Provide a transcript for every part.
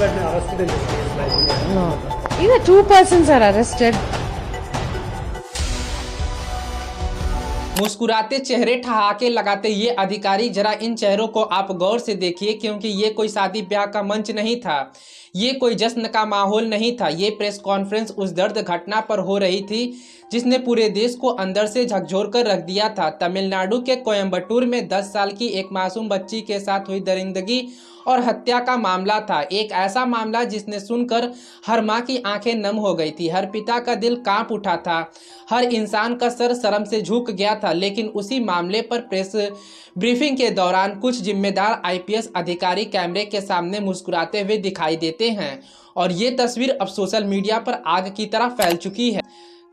arrested in this case, like. No. Either two persons are arrested. मुस्कुराते चेहरे ठहाके लगाते ये अधिकारी, जरा इन चेहरों को आप गौर से देखिए, क्योंकि ये कोई शादी ब्याह का मंच नहीं था, ये कोई जश्न का माहौल नहीं था। ये प्रेस कॉन्फ्रेंस उस दर्द घटना पर हो रही थी जिसने पूरे देश को अंदर से झकझोर कर रख दिया था। तमिलनाडु के कोयम्बटूर में 10 साल की एक मासूम बच्ची के साथ हुई दरिंदगी और हत्या का मामला था। एक ऐसा मामला जिसने सुनकर हर माँ की आंखें नम हो गई थी, हर पिता का दिल कांप उठा था, हर इंसान का सर शर्म से झुक गया था। लेकिन उसी मामले पर प्रेस ब्रीफिंग के दौरान कुछ जिम्मेदार आईपीएस अधिकारी कैमरे के सामने मुस्कुराते हुए दिखाई देते हैं और ये तस्वीर अब सोशल मीडिया पर आग की तरह फैल चुकी है।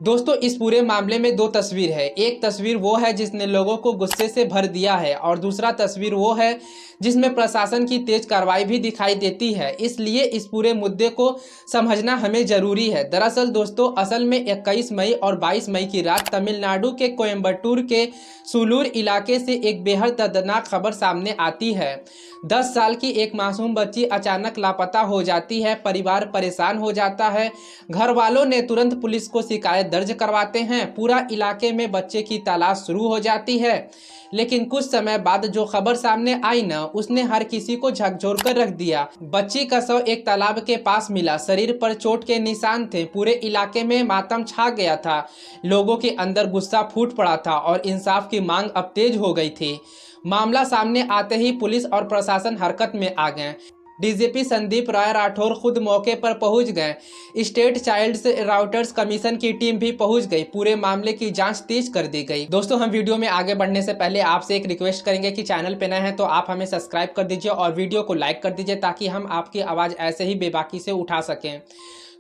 दोस्तों, इस पूरे मामले में 2 तस्वीर है। एक तस्वीर वो है जिसने लोगों को गुस्से से भर दिया है और दूसरा तस्वीर वो है जिसमें प्रशासन की तेज कार्रवाई भी दिखाई देती है। इसलिए इस पूरे मुद्दे को समझना हमें जरूरी है। दरअसल दोस्तों, असल में 21 मई और 22 मई की रात तमिलनाडु के कोयम्बटूर के सुलूर इलाके से एक बेहद दर्दनाक खबर सामने आती है। 10 साल की एक मासूम बच्ची अचानक लापता हो जाती है। परिवार परेशान हो जाता है। घर वालों ने तुरंत पुलिस को शिकायत दर्ज करवाते हैं। पूरा इलाके में बच्चे की तलाश शुरू हो जाती है। लेकिन कुछ समय बाद जो खबर सामने आई ना, उसने हर किसी को झकझोर कर रख दिया। बच्ची का शव एक तालाब के पास मिला, शरीर पर चोट के निशान थे। पूरे इलाके में मातम छा गया था। लोगों के अंदर गुस्सा फूट पड़ा था और इंसाफ की मांग अब तेज हो गई थी। मामला सामने आते ही पुलिस और प्रशासन हरकत में आ गए। डीजीपी संदीप राय राठौर खुद मौके पर पहुंच गए। स्टेट चाइल्ड राइट्स कमीशन की टीम भी पहुंच गई। पूरे मामले की जांच तेज कर दी गई। दोस्तों, हम वीडियो में आगे बढ़ने से पहले आपसे एक रिक्वेस्ट करेंगे कि चैनल पे नए हैं तो आप हमें सब्सक्राइब कर दीजिए और वीडियो को लाइक कर दीजिए ताकि हम आपकी आवाज़ ऐसे ही बेबाकी से उठा सकें।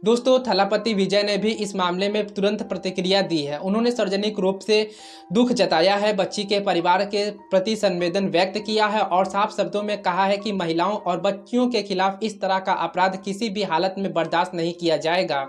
दोस्तों, थलापति विजय ने भी इस मामले में तुरंत प्रतिक्रिया दी है। उन्होंने सार्वजनिक रूप से दुख जताया है, बच्ची के परिवार के प्रति संवेदन व्यक्त किया है और साफ शब्दों में कहा है कि महिलाओं और बच्चियों के खिलाफ इस तरह का अपराध किसी भी हालत में बर्दाश्त नहीं किया जाएगा।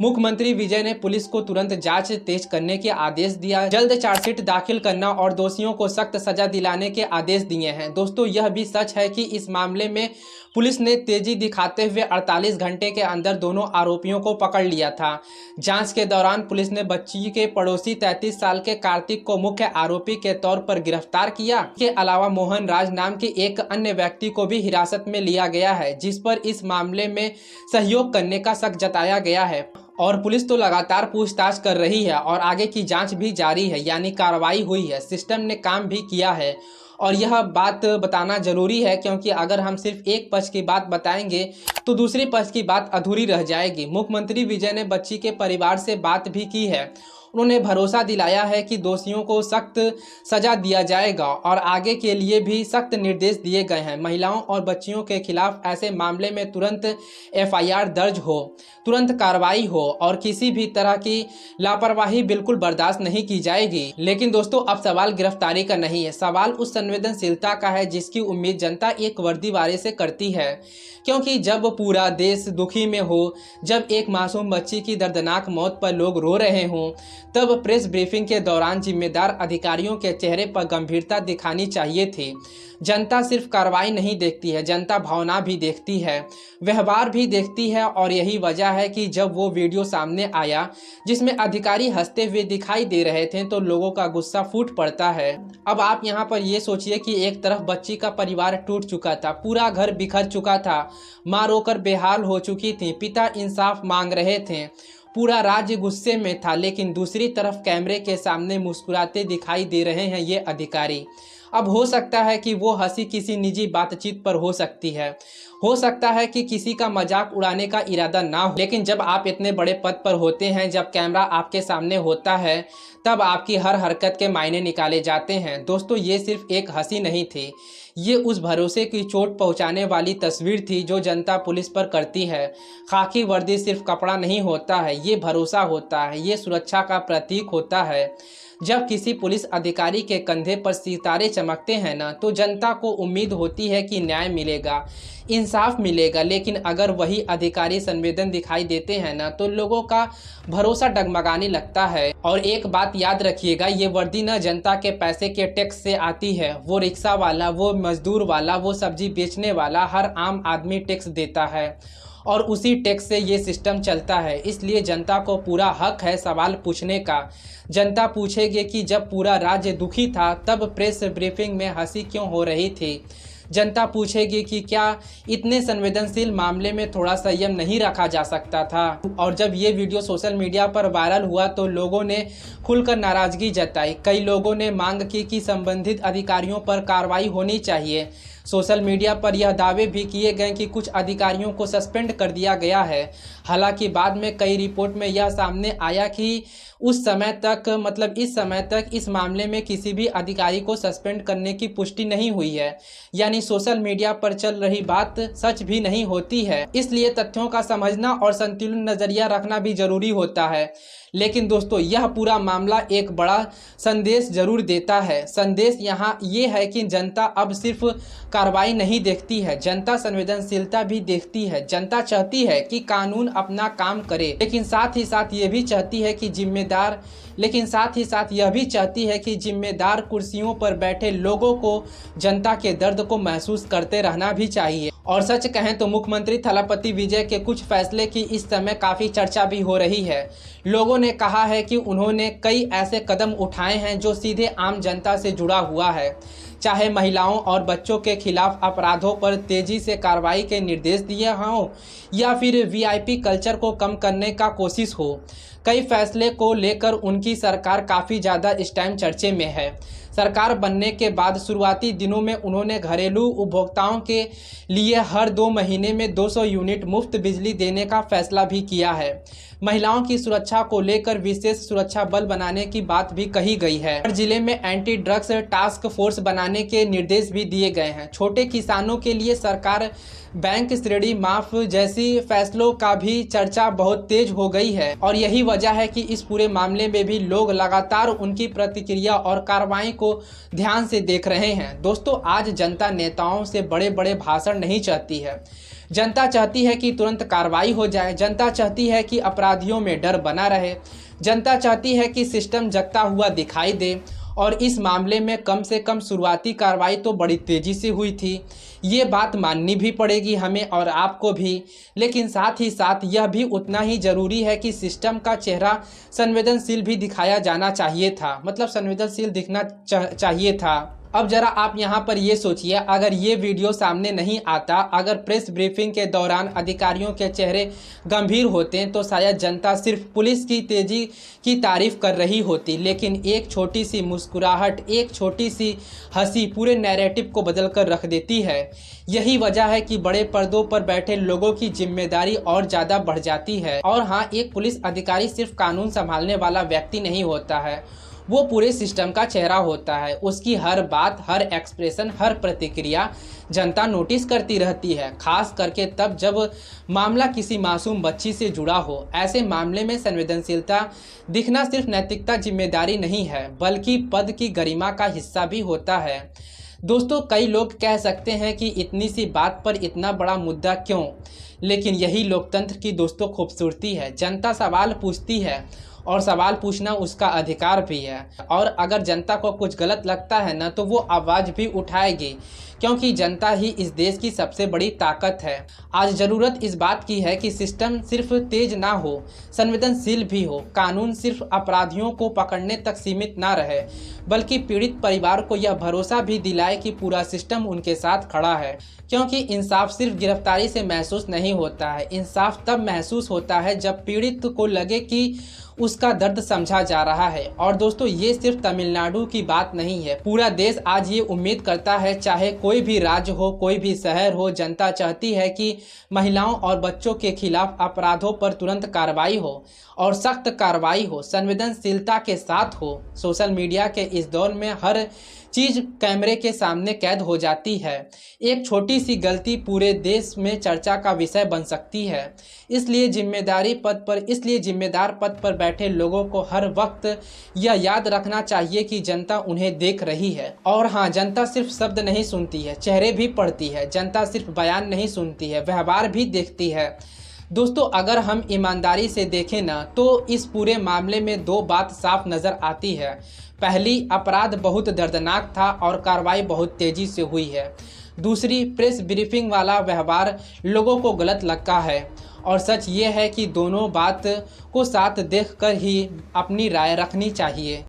मुख्यमंत्री विजय ने पुलिस को तुरंत जांच तेज करने के आदेश दिया, जल्द चार्जशीट दाखिल करना और दोषियों को सख्त सजा दिलाने के आदेश दिए हैं। दोस्तों, यह भी सच है कि इस मामले में पुलिस ने तेजी दिखाते हुए 48 घंटे के अंदर दोनों आरोपियों को पकड़ लिया था। जांच के दौरान पुलिस ने बच्ची के पड़ोसी 33 साल के कार्तिक को मुख्य आरोपी के तौर पर गिरफ्तार किया। के अलावा मोहन राज नाम के एक अन्य व्यक्ति को भी हिरासत में लिया गया है, जिस पर इस मामले में सहयोग करने का शक जताया गया है। और पुलिस तो लगातार पूछताछ कर रही है और आगे की जांच भी जारी है, यानी कार्रवाई हुई है, सिस्टम ने काम भी किया है। और यह बात बताना जरूरी है क्योंकि अगर हम सिर्फ एक पक्ष की बात बताएंगे तो दूसरी पक्ष की बात अधूरी रह जाएगी। मुख्यमंत्री विजय ने बच्ची के परिवार से बात भी की है। उन्होंने भरोसा दिलाया है कि दोषियों को सख्त सजा दिया जाएगा और आगे के लिए भी सख्त निर्देश दिए गए हैं। महिलाओं और बच्चियों के खिलाफ ऐसे मामले में तुरंत एफआईआर दर्ज हो, तुरंत कार्रवाई हो और किसी भी तरह की लापरवाही बिल्कुल बर्दाश्त नहीं की जाएगी। लेकिन दोस्तों, अब सवाल गिरफ्तारी का नहीं है, सवाल उस संवेदनशीलता का है जिसकी उम्मीद जनता एक वर्दी वाले से करती है। क्योंकि जब पूरा देश दुखी में हो, जब एक मासूम बच्ची की दर्दनाक मौत पर लोग रो रहे हों, तब प्रेस ब्रीफिंग के दौरान जिम्मेदार अधिकारियों के चेहरे पर गंभीरता दिखानी चाहिए थी। जनता सिर्फ कार्रवाई नहीं देखती है, जनता भावना भी देखती है, व्यवहार भी देखती है। और यही वजह है कि जब वो वीडियो सामने आया जिसमें अधिकारी हंसते हुए दिखाई दे रहे थे तो लोगों का गुस्सा फूट पड़ता है। अब आप यहाँ पर ये सोचिए कि एक तरफ बच्ची का परिवार टूट चुका था, पूरा घर बिखर चुका था, माँ रोकर बेहाल हो चुकी थी, पिता इंसाफ मांग रहे थे, पूरा राज्य गुस्से में था, लेकिन दूसरी तरफ कैमरे के सामने मुस्कुराते दिखाई दे रहे हैं ये अधिकारी। अब हो सकता है कि वो हंसी किसी निजी बातचीत पर हो सकती है, हो सकता है कि किसी का मजाक उड़ाने का इरादा ना हो, लेकिन जब आप इतने बड़े पद पर होते हैं, जब कैमरा आपके सामने होता है, तब आपकी हर हरकत के मायने निकाले जाते हैं। दोस्तों, ये सिर्फ एक हंसी नहीं थी, ये उस भरोसे की चोट पहुंचाने वाली तस्वीर थी जो जनता पुलिस पर करती है। खाकी वर्दी सिर्फ कपड़ा नहीं होता है, ये भरोसा होता है, ये सुरक्षा का प्रतीक होता है। जब किसी पुलिस अधिकारी के कंधे पर सितारे चमकते हैं ना, तो जनता को उम्मीद होती है कि न्याय मिलेगा। इंसाफ मिलेगा। लेकिन अगर वही अधिकारी संवेदन दिखाई देते हैं ना, तो लोगों का भरोसा डगमगाने लगता है। और एक बात याद रखिएगा, ये वर्दी न जनता के पैसे के टैक्स से आती है। वो रिक्शा वाला, वो मजदूर वाला, वो सब्जी बेचने वाला, हर आम आदमी टैक्स देता है और उसी टैक्स से ये सिस्टम चलता है। इसलिए जनता को पूरा हक है सवाल पूछने का। जनता पूछेगी कि जब पूरा राज्य दुखी था तब प्रेस ब्रीफिंग में हंसी क्यों हो रही थी। जनता पूछेगी कि क्या इतने संवेदनशील मामले में थोड़ा संयम नहीं रखा जा सकता था। और जब ये वीडियो सोशल मीडिया पर वायरल हुआ तो लोगों ने खुलकर नाराजगी जताई। कई लोगों ने मांग की कि संबंधित अधिकारियों पर कार्रवाई होनी चाहिए। सोशल मीडिया पर यह दावे भी किए गए कि कुछ अधिकारियों को सस्पेंड कर दिया गया है। हालांकि बाद में कई रिपोर्ट में यह सामने आया कि इस समय तक इस मामले में किसी भी अधिकारी को सस्पेंड करने की पुष्टि नहीं हुई है। यानी सोशल मीडिया पर चल रही बात सच भी नहीं होती है। इसलिए तथ्यों का समझना और संतुलित नजरिया रखना भी जरूरी होता है। लेकिन दोस्तों, यह पूरा मामला एक बड़ा संदेश जरूर देता है। संदेश यहाँ ये है कि जनता अब सिर्फ कार्रवाई नहीं देखती है, जनता संवेदनशीलता भी देखती है। जनता चाहती है कि कानून अपना काम करे, लेकिन साथ ही साथ यह भी चाहती है कि जिम्मेदार कुर्सियों पर बैठे लोगों को जनता के दर्द को महसूस करते रहना भी चाहिए। और सच कहें तो मुख्यमंत्री थलापति विजय के कुछ फैसले की इस समय काफ़ी चर्चा भी हो रही है। लोगों ने कहा है कि उन्होंने कई ऐसे कदम उठाए हैं जो सीधे आम जनता से जुड़ा हुआ है। चाहे महिलाओं और बच्चों के खिलाफ अपराधों पर तेजी से कार्रवाई के निर्देश दिए हों या फिर वीआईपी कल्चर को कम करने का कोशिश हो। कई फैसले को लेकर उनकी सरकार काफ़ी ज़्यादा इस टाइम चर्चे में है। सरकार बनने के बाद शुरुआती दिनों में उन्होंने घरेलू उपभोक्ताओं के लिए हर 2 महीने में 200 यूनिट मुफ्त बिजली देने का फैसला भी किया है। महिलाओं की सुरक्षा को लेकर विशेष सुरक्षा बल बनाने की बात भी कही गई है। हर जिले में एंटी ड्रग्स टास्क फोर्स बनाने के निर्देश भी दिए गए हैं। छोटे किसानों के लिए सरकार बैंक श्रेणी माफ जैसी फैसलों का भी चर्चा बहुत तेज हो गई है। और यही वजह है कि इस पूरे मामले में भी लोग लगातार उनकी प्रतिक्रिया और कार्रवाई को ध्यान से देख रहे हैं। दोस्तों, आज जनता नेताओं से बड़े बड़े भाषण नहीं चाहती है। जनता चाहती है कि तुरंत कार्रवाई हो जाए। जनता चाहती है कि अपराधियों में डर बना रहे। जनता चाहती है कि सिस्टम जगता हुआ दिखाई दे। और इस मामले में कम से कम शुरुआती कार्रवाई तो बड़ी तेज़ी से हुई थी। ये बात माननी भी पड़ेगी हमें और आपको भी। लेकिन साथ ही साथ यह भी उतना ही ज़रूरी है कि सिस्टम का चेहरा संवेदनशील भी दिखाया जाना चाहिए था, संवेदनशील दिखना चाहिए था। अब जरा आप यहाँ पर ये सोचिए, अगर ये वीडियो सामने नहीं आता, अगर प्रेस ब्रीफिंग के दौरान अधिकारियों के चेहरे गंभीर होते तो शायद जनता सिर्फ पुलिस की तेज़ी की तारीफ कर रही होती। लेकिन एक छोटी सी मुस्कुराहट, एक छोटी सी हंसी पूरे नैरेटिव को बदल कर रख देती है। यही वजह है कि बड़े पर्दों पर बैठे लोगों की जिम्मेदारी और ज़्यादा बढ़ जाती है। और हाँ, एक पुलिस अधिकारी सिर्फ कानून संभालने वाला व्यक्ति नहीं होता है, वो पूरे सिस्टम का चेहरा होता है। उसकी हर बात, हर एक्सप्रेशन, हर प्रतिक्रिया जनता नोटिस करती रहती है, खास करके तब जब मामला किसी मासूम बच्ची से जुड़ा हो। ऐसे मामले में संवेदनशीलता दिखना सिर्फ नैतिकता जिम्मेदारी नहीं है, बल्कि पद की गरिमा का हिस्सा भी होता है। दोस्तों, कई लोग कह सकते हैं कि इतनी सी बात पर इतना बड़ा मुद्दा क्यों, लेकिन यही लोकतंत्र की दोस्तों खूबसूरती है। जनता सवाल पूछती है और सवाल पूछना उसका अधिकार भी है। और अगर जनता को कुछ गलत लगता है ना, तो वो आवाज़ भी उठाएगी, क्योंकि जनता ही इस देश की सबसे बड़ी ताकत है। आज ज़रूरत इस बात की है कि सिस्टम सिर्फ तेज ना हो, संवेदनशील भी हो। कानून सिर्फ अपराधियों को पकड़ने तक सीमित ना रहे, बल्कि पीड़ित परिवार को यह भरोसा भी दिलाए कि पूरा सिस्टम उनके साथ खड़ा है। क्योंकि इंसाफ सिर्फ गिरफ्तारी से महसूस नहीं होता है। इंसाफ तब महसूस होता है जब पीड़ित को लगे कि उसका दर्द समझा जा रहा है। और दोस्तों, ये सिर्फ तमिलनाडु की बात नहीं है, पूरा देश आज ये उम्मीद करता है। चाहे कोई भी राज्य हो, कोई भी शहर हो, जनता चाहती है कि महिलाओं और बच्चों के खिलाफ अपराधों पर तुरंत कार्रवाई हो और सख्त कार्रवाई हो, संवेदनशीलता के साथ हो। सोशल मीडिया के इस दौर में हर चीज़ कैमरे के सामने कैद हो जाती है। एक छोटी सी गलती पूरे देश में चर्चा का विषय बन सकती है। इसलिए जिम्मेदार पद पर बैठे लोगों को हर वक्त यह याद रखना चाहिए कि जनता उन्हें देख रही है। और हाँ, जनता सिर्फ शब्द नहीं सुनती है, चेहरे भी पढ़ती है। जनता सिर्फ बयान नहीं सुनती है, व्यवहार भी देखती है। दोस्तों, अगर हम ईमानदारी से देखें ना, तो इस पूरे मामले में दो बात साफ नज़र आती है। पहली, अपराध बहुत दर्दनाक था और कार्रवाई बहुत तेज़ी से हुई है। दूसरी, प्रेस ब्रीफिंग वाला व्यवहार लोगों को गलत लगता है। और सच ये है कि दोनों बात को साथ देखकर ही अपनी राय रखनी चाहिए।